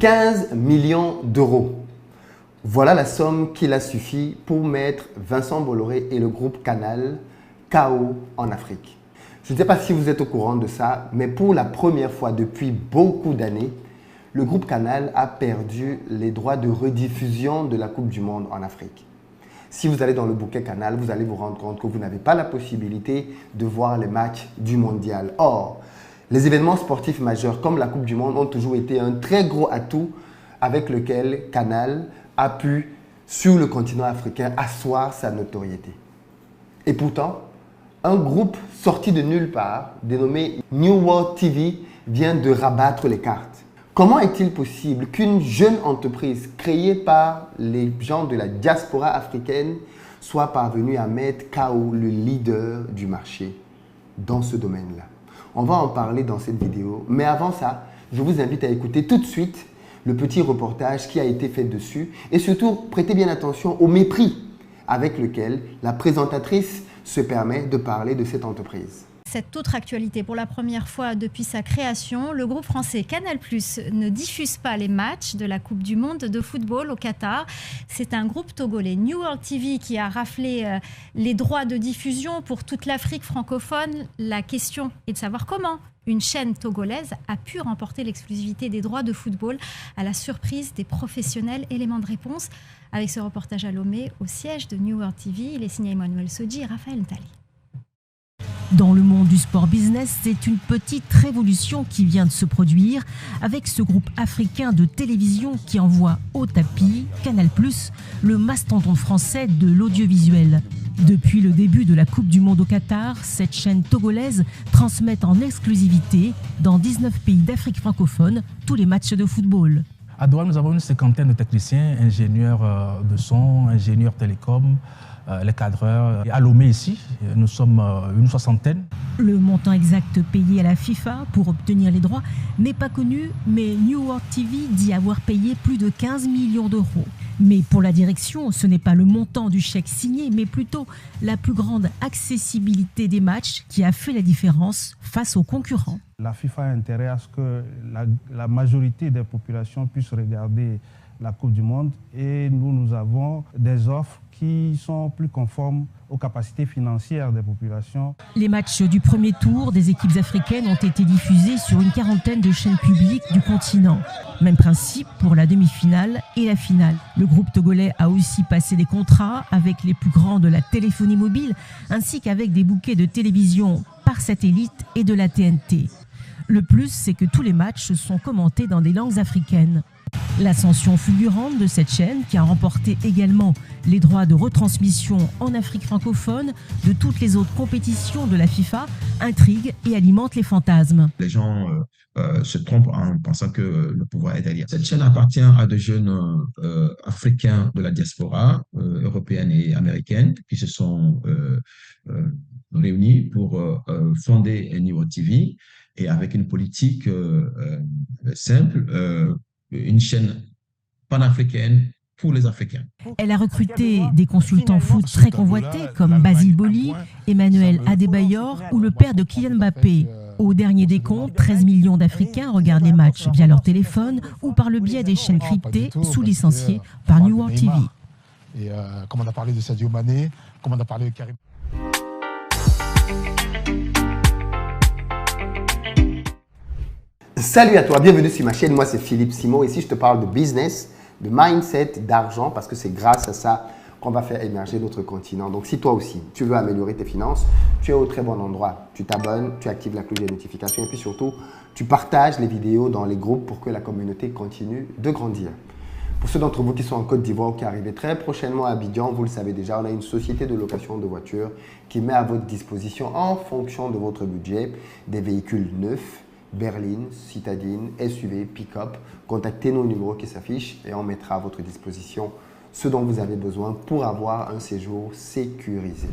15 millions d'euros. Voilà la somme qu'il a suffi pour mettre Vincent Bolloré et le groupe Canal KO en Afrique. Je ne sais pas si vous êtes au courant de ça, mais pour la première fois depuis beaucoup d'années, le groupe Canal a perdu les droits de rediffusion de la Coupe du Monde en Afrique. Si vous allez dans le bouquet Canal, vous allez vous rendre compte que vous n'avez pas la possibilité de voir les matchs du mondial. Or, les événements sportifs majeurs comme la Coupe du Monde ont toujours été un très gros atout avec lequel Canal a pu, sur le continent africain, asseoir sa notoriété. Et pourtant, un groupe sorti de nulle part, dénommé New World TV, vient de rabattre les cartes. Comment est-il possible qu'une jeune entreprise créée par les gens de la diaspora africaine soit parvenue à mettre KO le leader du marché dans ce domaine-là? On va en parler dans cette vidéo, mais avant ça, je vous invite à écouter tout de suite le petit reportage qui a été fait dessus et surtout, prêtez bien attention au mépris avec lequel la présentatrice se permet de parler de cette entreprise. Cette autre actualité, pour la première fois depuis sa création, le groupe français Canal+ ne diffuse pas les matchs de la Coupe du Monde de football au Qatar. C'est un groupe togolais, New World TV, qui a raflé les droits de diffusion pour toute l'Afrique francophone. La question est de savoir comment une chaîne togolaise a pu remporter l'exclusivité des droits de football à la surprise des professionnels. Élément de réponse avec ce reportage à Lomé au siège de New World TV. Il est signé Emmanuel Sodji et Raphaël Ntali. Dans le monde du sport business, c'est une petite révolution qui vient de se produire avec ce groupe africain de télévision qui envoie au tapis Canal+, le mastodonte français de l'audiovisuel. Depuis le début de la Coupe du Monde au Qatar, cette chaîne togolaise transmet en exclusivité dans 19 pays d'Afrique francophone tous les matchs de football. À Douala, nous avons une cinquantaine de techniciens, ingénieurs de son, ingénieurs télécom, les cadreurs. À Lomé ici, nous sommes une soixantaine. Le montant exact payé à la FIFA pour obtenir les droits n'est pas connu, mais New World TV dit avoir payé plus de 15 millions d'euros. Mais pour la direction, ce n'est pas le montant du chèque signé, mais plutôt la plus grande accessibilité des matchs qui a fait la différence face aux concurrents. La FIFA a intérêt à ce que la majorité des populations puissent regarder la Coupe du Monde et nous avons des offres qui sont plus conformes aux capacités financières des populations. Les matchs du premier tour des équipes africaines ont été diffusés sur une quarantaine de chaînes publiques du continent. Même principe pour la demi-finale et la finale. Le groupe togolais a aussi passé des contrats avec les plus grands de la téléphonie mobile ainsi qu'avec des bouquets de télévision par satellite et de la TNT. Le plus, c'est que tous les matchs sont commentés dans des langues africaines. L'ascension fulgurante de cette chaîne, qui a remporté également les droits de retransmission en Afrique francophone de toutes les autres compétitions de la FIFA, intrigue et alimente les fantasmes. Les gens se trompent en pensant que le pouvoir est ailleurs. Cette chaîne appartient à de jeunes africains de la diaspora européenne et américaine qui se sont réunis pour fonder New World TV et avec une politique simple, une chaîne panafricaine pour les Africains. Elle a recruté des consultants foot très convoités comme Basile Boli, Emmanuel Adebayor ou le père de Kylian Mbappé. Au dernier décompte, 13 millions d'Africains regardent les matchs via leur téléphone ou par le biais des chaînes cryptées sous-licenciées par New World TV. Et comme on a parlé de Sadio Mané, comme on a parlé de Karim. Salut à toi, bienvenue sur ma chaîne, moi c'est Philippe Simon. Ici je te parle de business, de mindset, d'argent parce que c'est grâce à ça qu'on va faire émerger notre continent. Donc si toi aussi tu veux améliorer tes finances, tu es au très bon endroit. Tu t'abonnes, tu actives la cloche des notifications et puis surtout tu partages les vidéos dans les groupes pour que la communauté continue de grandir. Pour ceux d'entre vous qui sont en Côte d'Ivoire ou qui arrivent très prochainement à Abidjan, vous le savez déjà, on a une société de location de voitures qui met à votre disposition en fonction de votre budget des véhicules neufs, berline, citadine, SUV, pick-up. Contactez nos numéros qui s'affichent et on mettra à votre disposition ce dont vous avez besoin pour avoir un séjour sécurisé.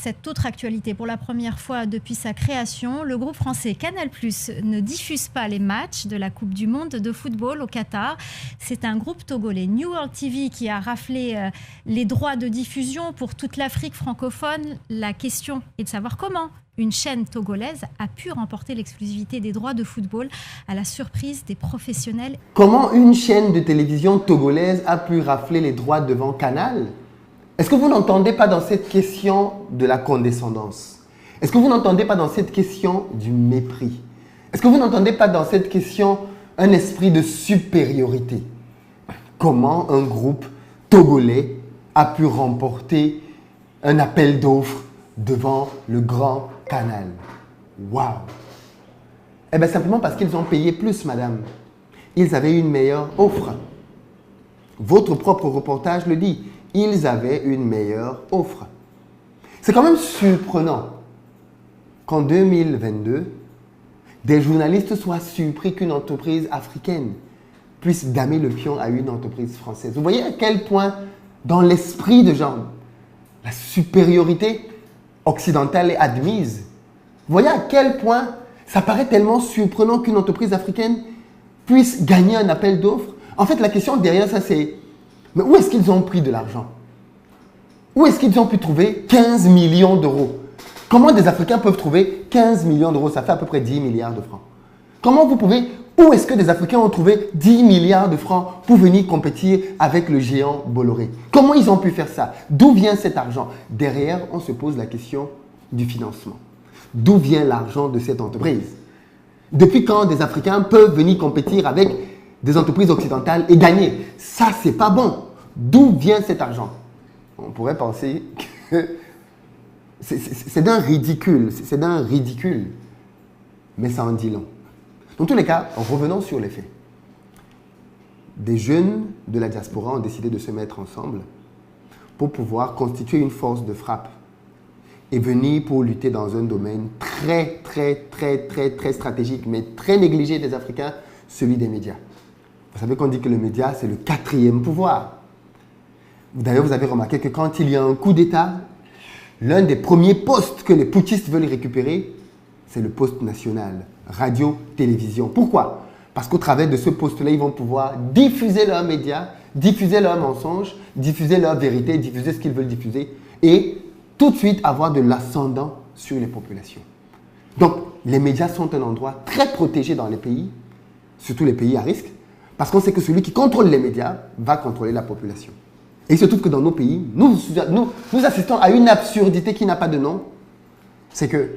cette autre actualité. Pour la première fois depuis sa création, le groupe français Canal+ ne diffuse pas les matchs de la Coupe du Monde de football au Qatar. C'est un groupe togolais, New World TV, qui a raflé les droits de diffusion pour toute l'Afrique francophone. La question est de savoir comment une chaîne togolaise a pu remporter l'exclusivité des droits de football à la surprise des professionnels. Comment une chaîne de télévision togolaise a pu rafler les droits devant Canal? Est-ce que vous n'entendez pas dans cette question de la condescendance? Est-ce que vous n'entendez pas dans cette question du mépris? Est-ce que vous n'entendez pas dans cette question un esprit de supériorité? Comment un groupe togolais a pu remporter un appel d'offres devant le grand Canal? Waouh! Eh bien, simplement parce qu'ils ont payé plus, madame. Ils avaient une meilleure offre. Votre propre reportage le dit. Ils avaient une meilleure offre. C'est quand même surprenant qu'en 2022, des journalistes soient surpris qu'une entreprise africaine puisse damer le pion à une entreprise française. Vous voyez à quel point, dans l'esprit de gens, la supériorité occidentale est admise. Vous voyez à quel point ça paraît tellement surprenant qu'une entreprise africaine puisse gagner un appel d'offres. En fait, la question derrière ça, c'est mais où est-ce qu'ils ont pris de l'argent? Où est-ce qu'ils ont pu trouver 15 millions d'euros? Comment des Africains peuvent trouver 15 millions d'euros? Ça fait à peu près 10 milliards de francs. Où est-ce que des Africains ont trouvé 10 milliards de francs pour venir compétir avec le géant Bolloré? Comment ils ont pu faire ça? D'où vient cet argent? Derrière, on se pose la question du financement. D'où vient l'argent de cette entreprise? Depuis quand des Africains peuvent venir compétir avec des entreprises occidentales et gagner? Ça, c'est pas bon. D'où vient cet argent? On pourrait penser que c'est d'un ridicule. C'est d'un ridicule. Mais ça en dit long. Dans tous les cas, revenons sur les faits. Des jeunes de la diaspora ont décidé de se mettre ensemble pour pouvoir constituer une force de frappe et venir pour lutter dans un domaine très stratégique, mais très négligé des Africains, celui des médias. Vous savez qu'on dit que le média, c'est le 4e pouvoir. D'ailleurs, vous avez remarqué que quand il y a un coup d'État, l'un des premiers postes que les putschistes veulent récupérer, c'est le poste national, radio, télévision. Pourquoi? Parce qu'au travers de ce poste-là, ils vont pouvoir diffuser leurs médias, diffuser leurs mensonges, diffuser leurs vérités, diffuser ce qu'ils veulent diffuser et tout de suite avoir de l'ascendant sur les populations. Donc, les médias sont un endroit très protégé dans les pays, surtout les pays à risque, parce qu'on sait que celui qui contrôle les médias va contrôler la population. Et il se trouve que dans nos pays, nous assistons à une absurdité qui n'a pas de nom. C'est que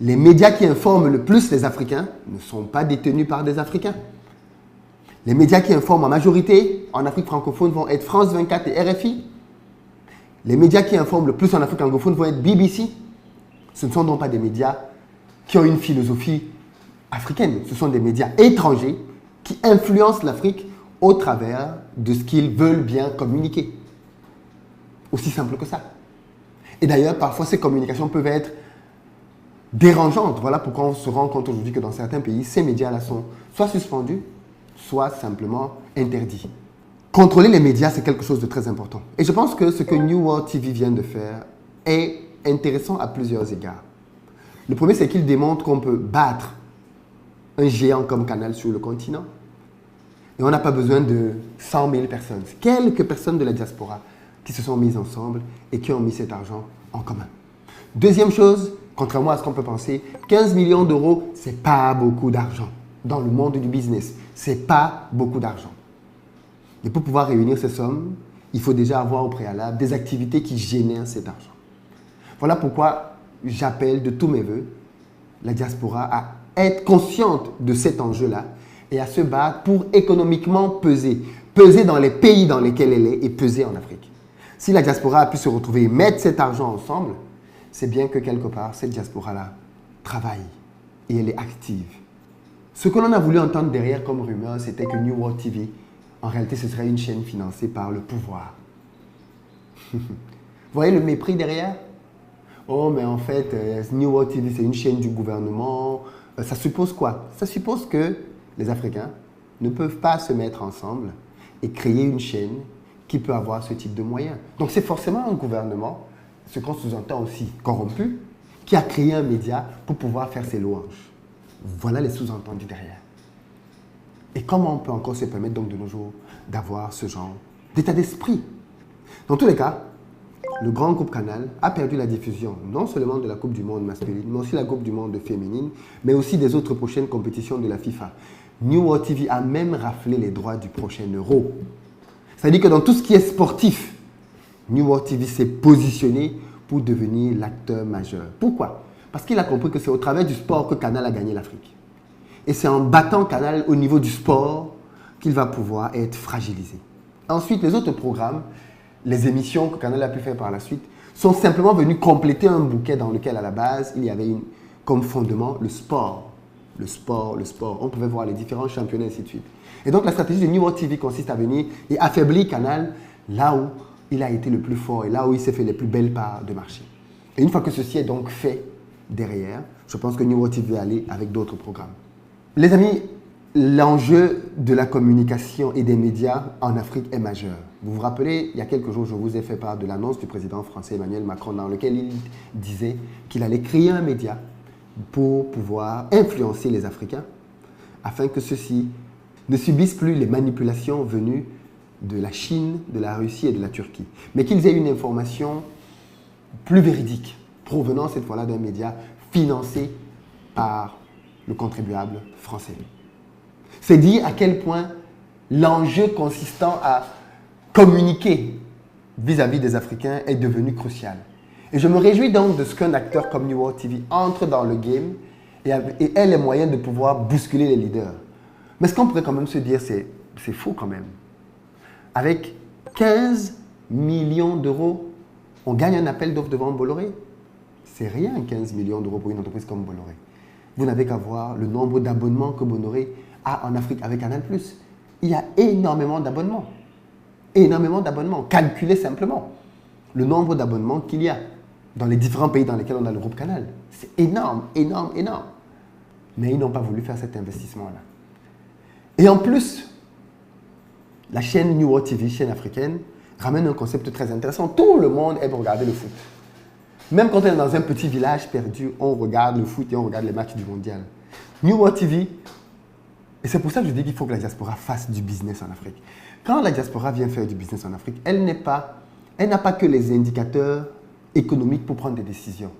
les médias qui informent le plus les Africains ne sont pas détenus par des Africains. Les médias qui informent en majorité en Afrique francophone vont être France 24 et RFI. Les médias qui informent le plus en Afrique anglophone vont être BBC. Ce ne sont donc pas des médias qui ont une philosophie africaine. Ce sont des médias étrangers qui influencent l'Afrique au travers de ce qu'ils veulent bien communiquer. Aussi simple que ça. Et d'ailleurs, parfois, ces communications peuvent être dérangeantes. Voilà pourquoi on se rend compte aujourd'hui que dans certains pays, ces médias-là sont soit suspendus, soit simplement interdits. Contrôler les médias, c'est quelque chose de très important. Et je pense que ce que New World TV vient de faire est intéressant à plusieurs égards. Le premier, c'est qu'il démontre qu'on peut battre un géant comme Canal sur le continent. Et on n'a pas besoin de 100 000 personnes. C'est quelques personnes de la diaspora qui se sont mises ensemble et qui ont mis cet argent en commun. Deuxième chose, contrairement à ce qu'on peut penser, 15 millions d'euros, ce n'est pas beaucoup d'argent. Dans le monde du business, ce n'est pas beaucoup d'argent. Et pour pouvoir réunir ces sommes, il faut déjà avoir au préalable des activités qui génèrent cet argent. Voilà pourquoi j'appelle de tous mes voeux la diaspora à être consciente de cet enjeu-là et à se battre pour économiquement peser. Peser dans les pays dans lesquels elle est et peser en Afrique. Si la diaspora a pu se retrouver et mettre cet argent ensemble, c'est bien que quelque part, cette diaspora-là travaille et elle est active. Ce que l'on a voulu entendre derrière comme rumeur, c'était que New World TV, en réalité, ce serait une chaîne financée par le pouvoir. Vous voyez le mépris derrière? Oh, mais en fait, New World TV, c'est une chaîne du gouvernement. Ça suppose quoi? Ça suppose que les Africains ne peuvent pas se mettre ensemble et créer une chaîne qui peut avoir ce type de moyens. Donc, c'est forcément un gouvernement ce qu'on sous-entend aussi, corrompu, qui a créé un média pour pouvoir faire ses louanges. Voilà les sous-entendus derrière. Et comment on peut encore se permettre donc de nos jours d'avoir ce genre d'état d'esprit? Dans tous les cas, le grand groupe Canal a perdu la diffusion, non seulement de la Coupe du Monde masculine, mais aussi la Coupe du Monde féminine, mais aussi des autres prochaines compétitions de la FIFA. New World TV a même raflé les droits du prochain Euro. C'est-à-dire que dans tout ce qui est sportif, New World TV s'est positionné pour devenir l'acteur majeur. Pourquoi? Parce qu'il a compris que c'est au travers du sport que Canal a gagné l'Afrique. Et c'est en battant Canal au niveau du sport qu'il va pouvoir être fragilisé. Ensuite, les autres programmes, les émissions que Canal a pu faire par la suite, sont simplement venus compléter un bouquet dans lequel, à la base, il y avait comme fondement le sport. Le sport, le sport. On pouvait voir les différents championnats, et ainsi de suite. Et donc, la stratégie de New World TV consiste à venir et affaiblir Canal là où il a été le plus fort et là où il s'est fait les plus belles parts de marché. Et une fois que ceci est donc fait derrière, je pense que New World TV va aller avec d'autres programmes. Les amis, l'enjeu de la communication et des médias en Afrique est majeur. Vous vous rappelez, il y a quelques jours, je vous ai fait part de l'annonce du président français Emmanuel Macron dans lequel il disait qu'il allait créer un média pour pouvoir influencer les Africains afin que ceux-ci ne subissent plus les manipulations venues de la Chine, de la Russie et de la Turquie, mais qu'ils aient une information plus véridique, provenant cette fois-là d'un média financé par le contribuable français. C'est dire à quel point l'enjeu consistant à communiquer vis-à-vis des Africains est devenu crucial. Et je me réjouis donc de ce qu'un acteur comme New World TV entre dans le game et ait les moyens de pouvoir bousculer les leaders. Mais ce qu'on pourrait quand même se dire, c'est fou quand même. Avec 15 millions d'euros, on gagne un appel d'offres devant Bolloré. C'est rien, 15 millions d'euros pour une entreprise comme Bolloré. Vous n'avez qu'à voir le nombre d'abonnements que Bolloré a en Afrique avec Canal+. Il y a énormément d'abonnements. Énormément d'abonnements. Calculez simplement le nombre d'abonnements qu'il y a dans les différents pays dans lesquels on a le groupe Canal. C'est énorme, énorme, énorme. Mais ils n'ont pas voulu faire cet investissement-là. Et en plus, la chaîne New World TV, chaîne africaine, ramène un concept très intéressant. Tout le monde aime regarder le foot. Même quand on est dans un petit village perdu, on regarde le foot et on regarde les matchs du mondial. New World TV, et c'est pour ça que je dis qu'il faut que la diaspora fasse du business en Afrique. Quand la diaspora vient faire du business en Afrique, elle n'a pas que les indicateurs économiques pour prendre des décisions.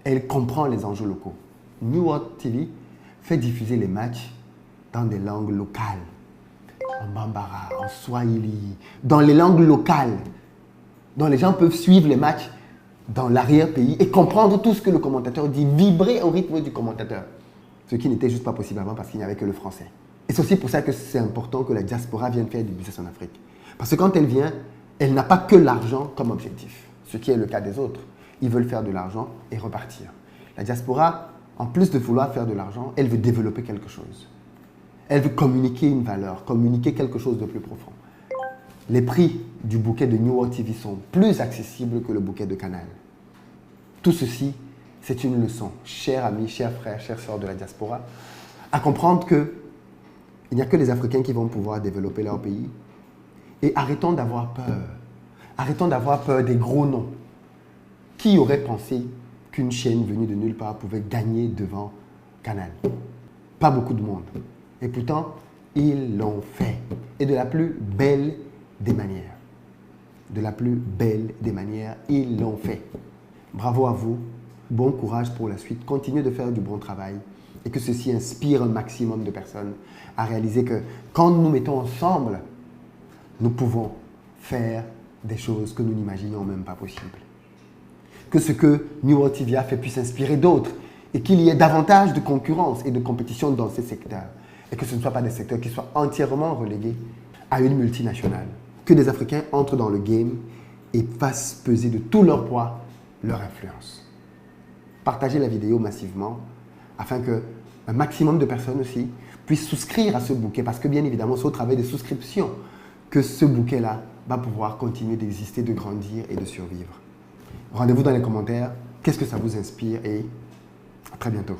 Elle comprend les enjeux locaux. New World TV fait diffuser les matchs dans des langues locales. En Bambara, en Swahili, dans les langues locales, dont les gens peuvent suivre les matchs dans l'arrière-pays et comprendre tout ce que le commentateur dit, vibrer au rythme du commentateur. Ce qui n'était juste pas possible avant parce qu'il n'y avait que le français. Et c'est aussi pour ça que c'est important que la diaspora vienne faire du business en Afrique. Parce que quand elle vient, elle n'a pas que l'argent comme objectif, ce qui est le cas des autres. Ils veulent faire de l'argent et repartir. La diaspora, en plus de vouloir faire de l'argent, elle veut développer quelque chose. Elle veut communiquer une valeur, communiquer quelque chose de plus profond. Les prix du bouquet de New World TV sont plus accessibles que le bouquet de Canal. Tout ceci, c'est une leçon, chers amis, chers frères, chères sœurs de la diaspora, à comprendre qu'il n'y a que les Africains qui vont pouvoir développer leur pays. Et arrêtons d'avoir peur. Arrêtons d'avoir peur des gros noms. Qui aurait pensé qu'une chaîne venue de nulle part pouvait gagner devant Canal? Pas beaucoup de monde. Et pourtant, ils l'ont fait. Et de la plus belle des manières. De la plus belle des manières, ils l'ont fait. Bravo à vous. Bon courage pour la suite. Continuez de faire du bon travail. Et que ceci inspire un maximum de personnes à réaliser que quand nous nous mettons ensemble, nous pouvons faire des choses que nous n'imaginions même pas possibles. Que ce que New World TV a fait puisse inspirer d'autres et qu'il y ait davantage de concurrence et de compétition dans ces secteurs. Et que ce ne soient pas des secteurs qui soient entièrement relégués à une multinationale. Que des Africains entrent dans le game et fassent peser de tout leur poids leur influence. Partagez la vidéo massivement afin qu'un maximum de personnes aussi puissent souscrire à ce bouquet parce que bien évidemment, c'est au travers des souscriptions que ce bouquet-là va pouvoir continuer d'exister, de grandir et de survivre. Rendez-vous dans les commentaires. Qu'est-ce que ça vous inspire et à très bientôt.